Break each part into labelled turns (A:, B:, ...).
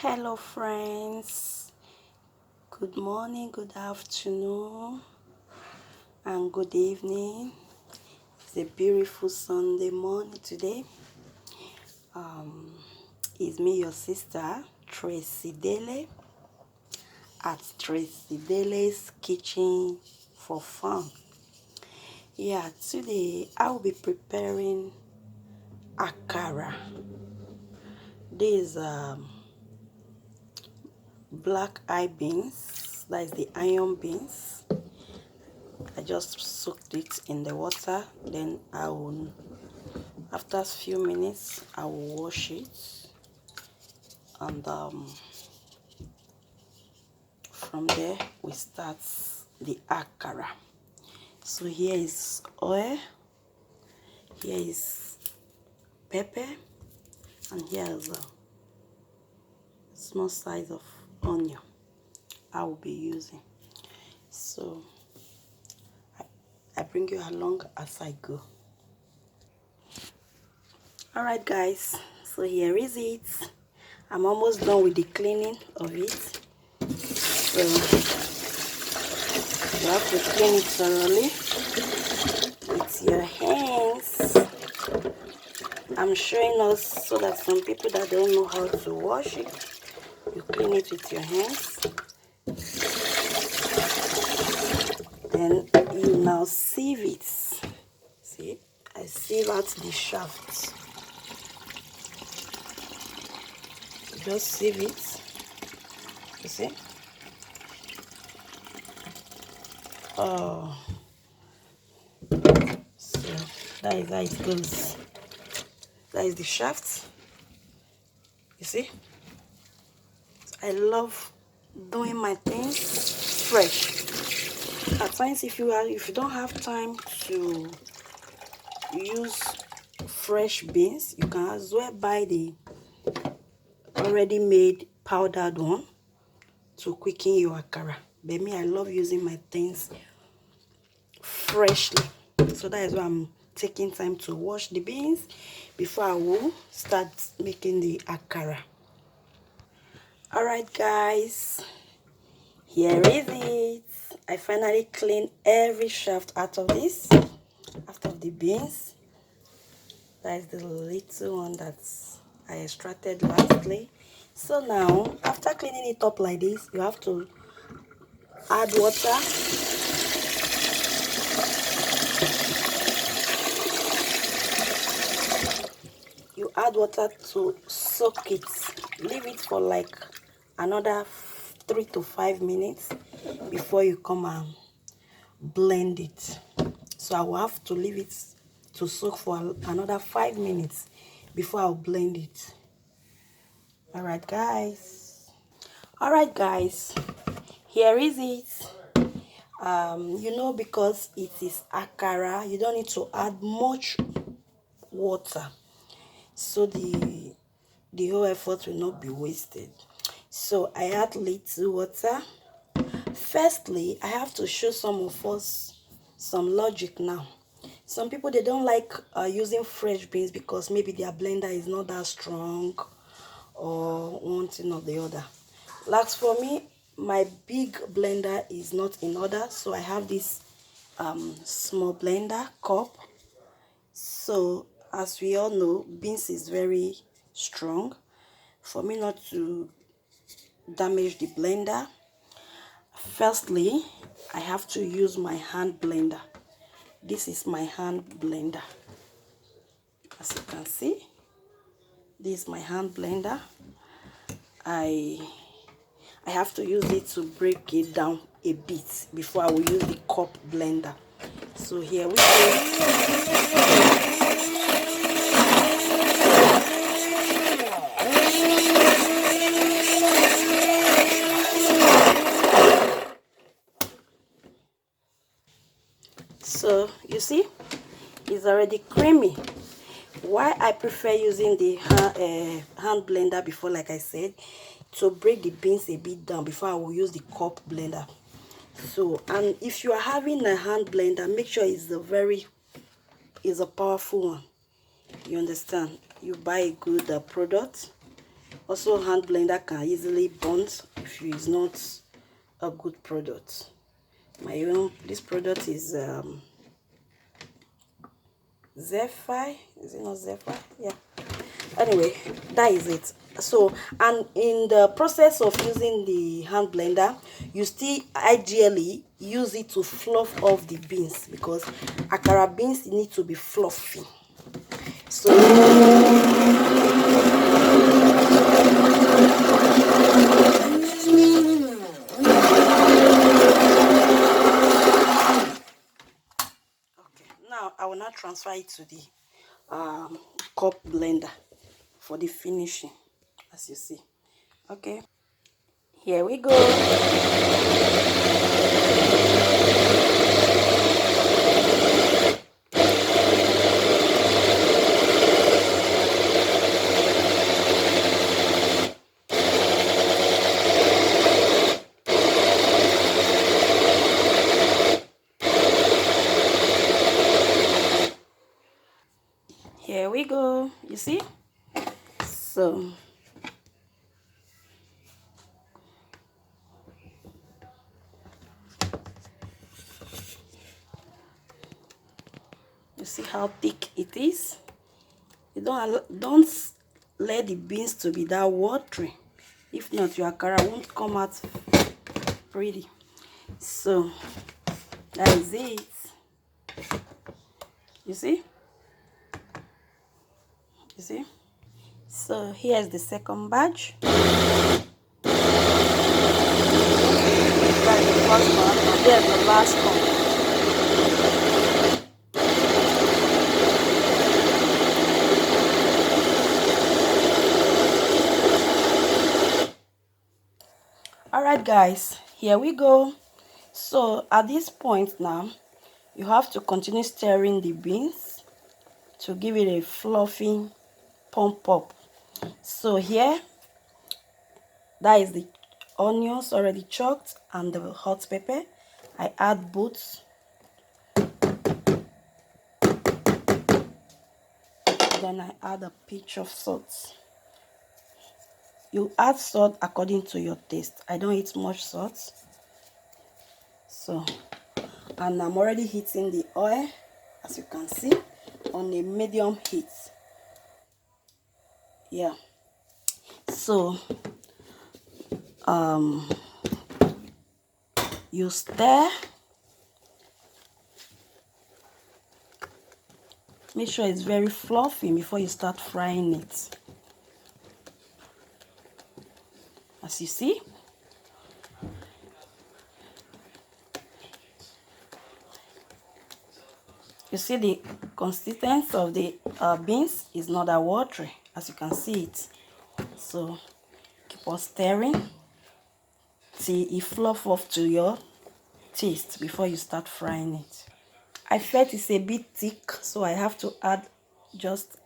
A: Hello friends, good morning, good afternoon and good evening. It's a beautiful Sunday morning today. It's me, your sister Tracy Dele, at Tracy Dele's Kitchen for Fun. Yeah, today I will be preparing Akara. This black eye beans, that is the iron beans. I just soaked it in the water, then after a few minutes I will wash it, and from there we start the akara. So here is oil, here is pepper, and here is a small size of onion I will be using. So I bring you along as I go. Alright guys, so here is it. I'm almost done with the cleaning of it. So you have to clean it thoroughly with your hands. I'm showing us so that some people that don't know how to wash it, you clean it with your hands. Then you now sieve it. See, I sieve out the shaft. Just sieve it. You see? Oh, so that is how it goes. That is the shaft. You see? I love doing my things fresh. At times, if you don't have time to use fresh beans, you can as well buy the already made powdered one to quicken your akara. But me, I love using my things freshly, so that is why I'm taking time to wash the beans before I will start making the akara. Alright guys, here is it. I finally cleaned every shaft out of this, out of the beans. That is the little one that I extracted lastly. So now, after cleaning it up like this, you have to add water. You add water to soak it. Leave it for like another 3 to 5 minutes before you come and blend it. So I will have to leave it to soak for another 5 minutes before I'll blend it. Alright guys, here is it. You know, because it is akara, you don't need to add much water, so the whole effort will not be wasted. So I add little water. Firstly, I have to show some of us some logic now. Some people, they don't like using fresh beans because maybe their blender is not that strong or one thing or the other. Like for me, my big blender is not in order, so I have this small blender cup. So as we all know, beans is very strong. For me not to damage the blender, firstly I have to use my hand blender. This is my hand blender. As you can see, this is my hand blender. I have to use it to break it down a bit before I will use the cup blender. So here we go. So you see, it's already creamy. Why I prefer using the hand blender before, like I said, to break the beans a bit down before I will use the cup blender. So, and if you are having a hand blender, make sure it's a powerful one. You understand? You buy a good product Also, hand blender can easily burn if it's not a good product. My own, this product is Zephyr. Is it not Zephyr? Yeah. Anyway, that is it. So, and in the process of using the hand blender, you still ideally use it to fluff off the beans, because akara beans need to be fluffy. So now I will now transfer it to the cup blender for the finishing, as you see. Okay, here we go. Here we go. You see? So you see how thick it is? You don't let the beans to be that watery. If not, your akara won't come out pretty. So that is it. You see? You see? So here's the second batch. That's the first one, and there's the last one. Alright guys, here we go. So at this point now, you have to continue stirring the beans to give it a fluffy pump up. So here, that is the onions already chopped and the hot pepper. I add both. Then I add a pinch of salt. You add salt according to your taste. I don't eat much salt. So, and I'm already heating the oil, as you can see, on a medium heat. Yeah. So, you stir. Make sure it's very fluffy before you start frying it. As you see. You see the consistency of the beans is not that watery, as you can see it. So keep on stirring till it fluff off to your taste before you start frying it. I felt it's a bit thick, so I have to add just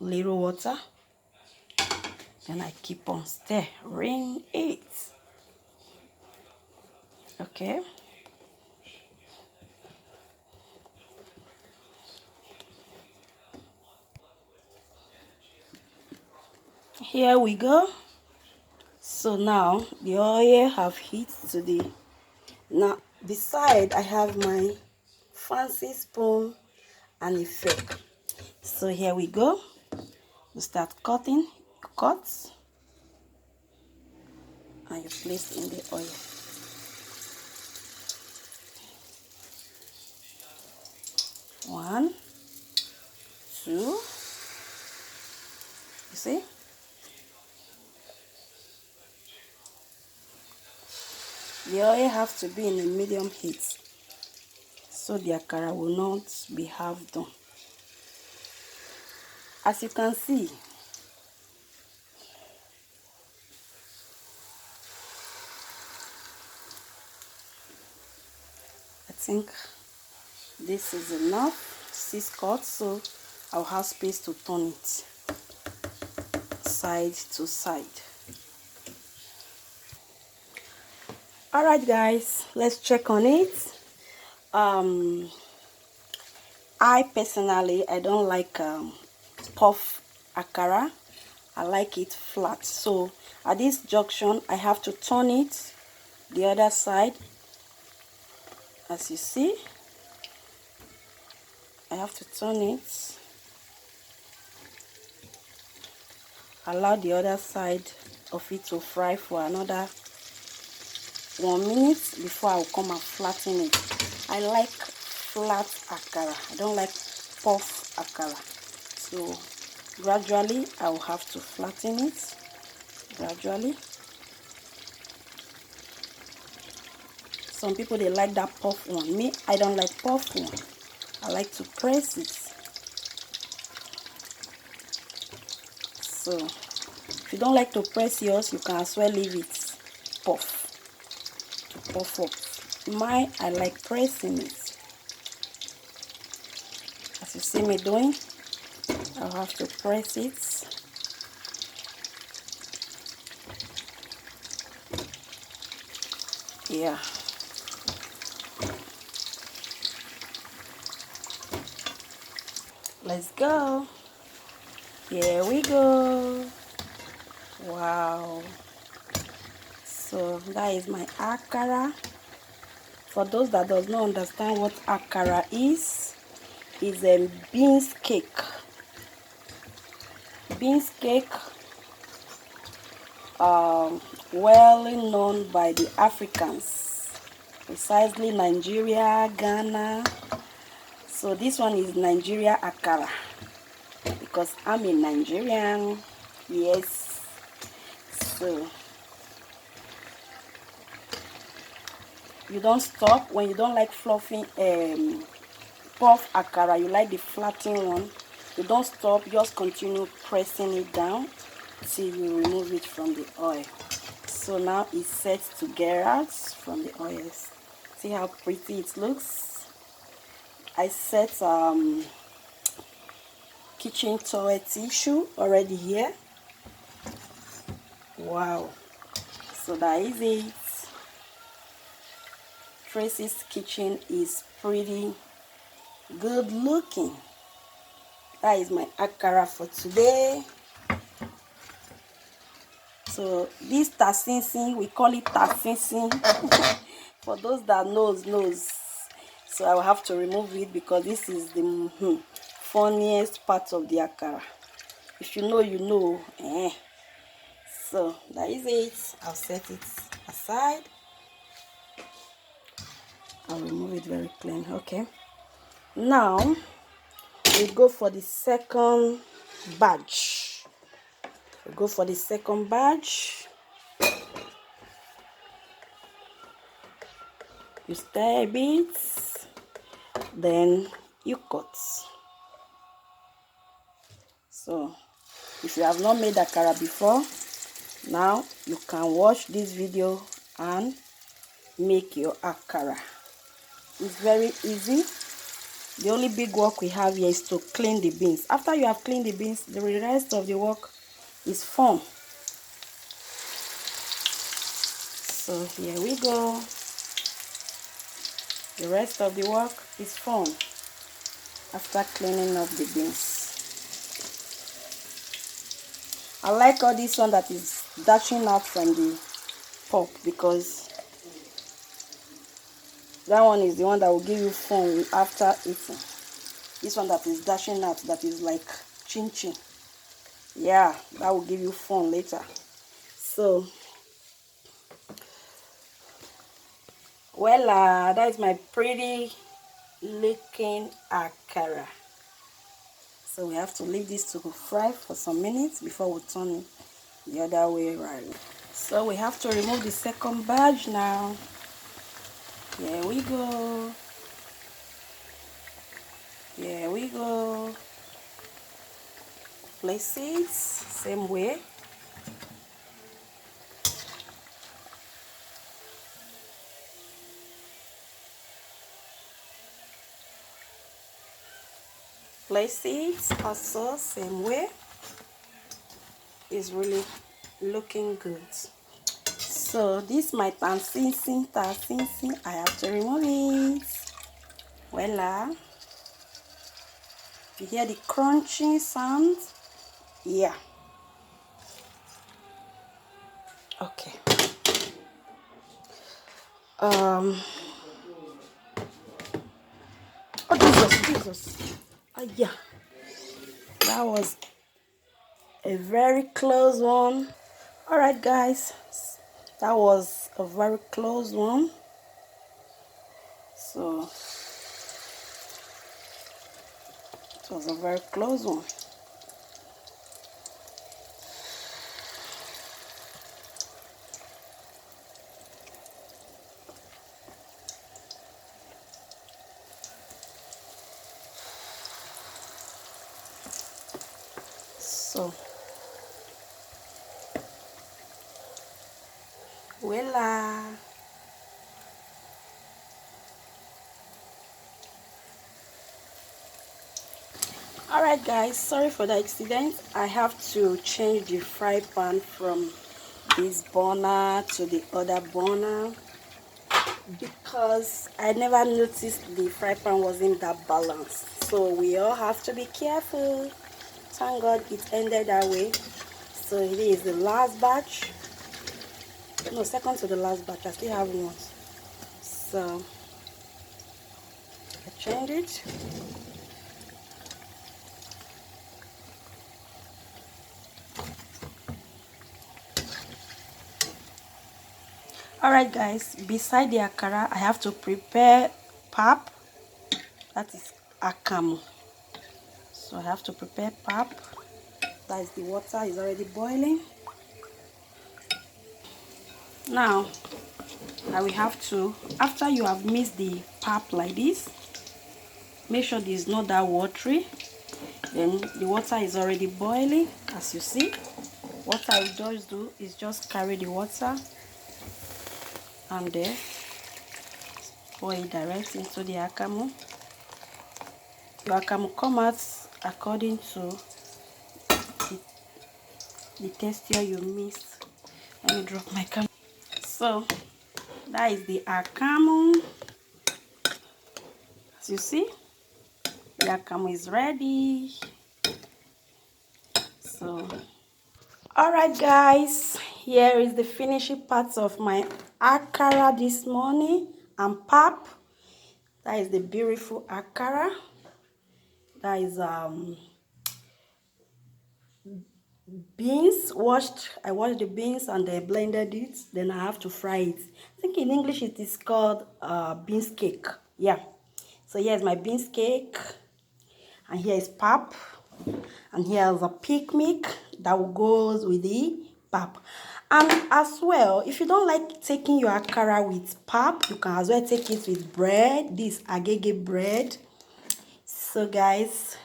A: little water. Then I keep on stirring it. Okay. Here we go. So now the oil have heat to the, now beside I have my fancy spoon and a fork. So here we go. You start cutting, you cut and you place in the oil. One, two, you see? The oil have to be in a medium heat so the akara will not be half done. As you can see, I think this is enough. 6 cuts, so I'll have space to turn it side to side. Alright guys, let's check on it. I personally, I don't like puff akara. I like it flat. So at this junction I have to turn it the other side. As you see, I have to turn it, allow the other side of it to fry for another 1 minute before I'll come and flatten it. I like flat akara. I don't like puff akara. So gradually I'll have to flatten it. Gradually. Some people, they like that puff one. Me, I don't like puff one. I like to press it. So if you don't like to press yours, you can as well leave it puff to puff up. Mine, I like pressing it. As you see me doing, I'll have to press it. Yeah. Let's go. Here we go. Wow. So that is my akara. For those that does not understand what akara is a beans cake. Beans cake, well known by the Africans, precisely Nigeria, Ghana. So this one is Nigeria akara because I'm a Nigerian. Yes. So you don't stop when you don't like fluffy puff akara. You like the flattened one. You don't stop. Just continue pressing it down till you remove it from the oil. So now it's set to get out from the oils. See how pretty it looks. I set kitchen towel tissue already here. Wow. So that is it. Tracy's kitchen is pretty good looking. That is my akara for today. So this tasinsin, we call it tasinsin. For those that knows. So I will have to remove it because this is the funniest part of the akara. If you know, you know. So that is it. I'll set it aside. I'll remove it very clean. Okay. Now we go for the second batch. You stir a bit, then you cut. So if you have not made akara before, now you can watch this video and make your akara. It's very easy. The only big work we have here is to clean the beans. After you have cleaned the beans, the rest of the work is fun. So here we go. The rest of the work is fun after cleaning up the beans. I like all this one that is dashing out from the pulp because that one is the one that will give you fun after eating. This one that is dashing out, that is like chin chin. Yeah, that will give you fun later. So, well, that is my pretty looking akara. So we have to leave this to fry for some minutes before we turn it the other way around. So we have to remove the second batch now. Here we go. Here we go. Place it same way. Place it also same way. It's really looking good. So this my tasinsin, I have to remove it. Voila. You hear the crunching sound? Yeah. Okay. Um. Oh Jesus. Oh yeah. That was a very close one. All right, guys. That was a very close one. So it was a very close one. So, voila. Alright guys, sorry for the accident. I have to change the fry pan from this burner to the other burner because I never noticed the fry pan wasn't that balanced. So we all have to be careful. Thank God it ended that way. So it is the last batch. No, second to the last batch. I still have one. So I changed it. Alright guys, beside the akara, I have to prepare pap. That is akamu. So I have to prepare pap. That is the water is already boiling. Now, I will have to, after you have mixed the pap like this, make sure this is not that watery. Then the water is already boiling, as you see. What I will just do is just carry the water and then pour it direct into the akamu. Your akamu come out according to the texture you mixed. Let me drop my camera. So that is the akamu. As you see, the akamu is ready. So alright guys, here is the finishing parts of my akara this morning and pap. That is the beautiful akara. That is beans washed. I washed the beans and I blended it. Then I have to fry it. I think in English it is called beans cake. Yeah. So here's my beans cake, and here is pap, and here's a picnic that goes with the pap. And as well, if you don't like taking your akara with pap, you can as well take it with bread. This agege bread. So guys,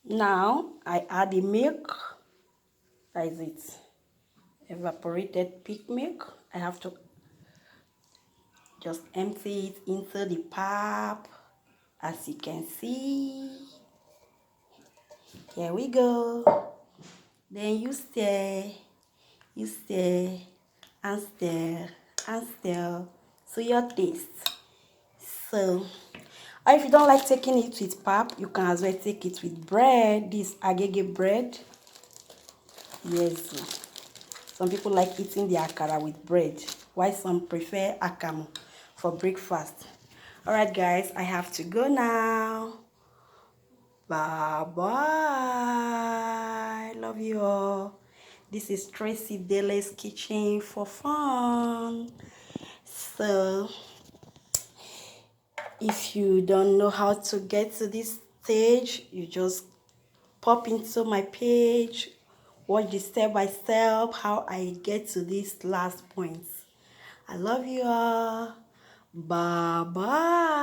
A: now I add the milk. That is it. Evaporated pig milk. I have to just empty it into the pap. As you can see, here we go. Then you stir, and stir, and stir to your taste. So, or if you don't like taking it with pap, you can as well take it with bread. This agege bread. Yes. Some people like eating the akara with bread, while some prefer akamu for breakfast. Alright guys, I have to go now. Bye bye. Love you all. This is Tracy Dele's Kitchen for Fun. So if you don't know how to get to this stage, you just pop into my page, watch the step by step how I get to these last points. I love you all. Bye bye.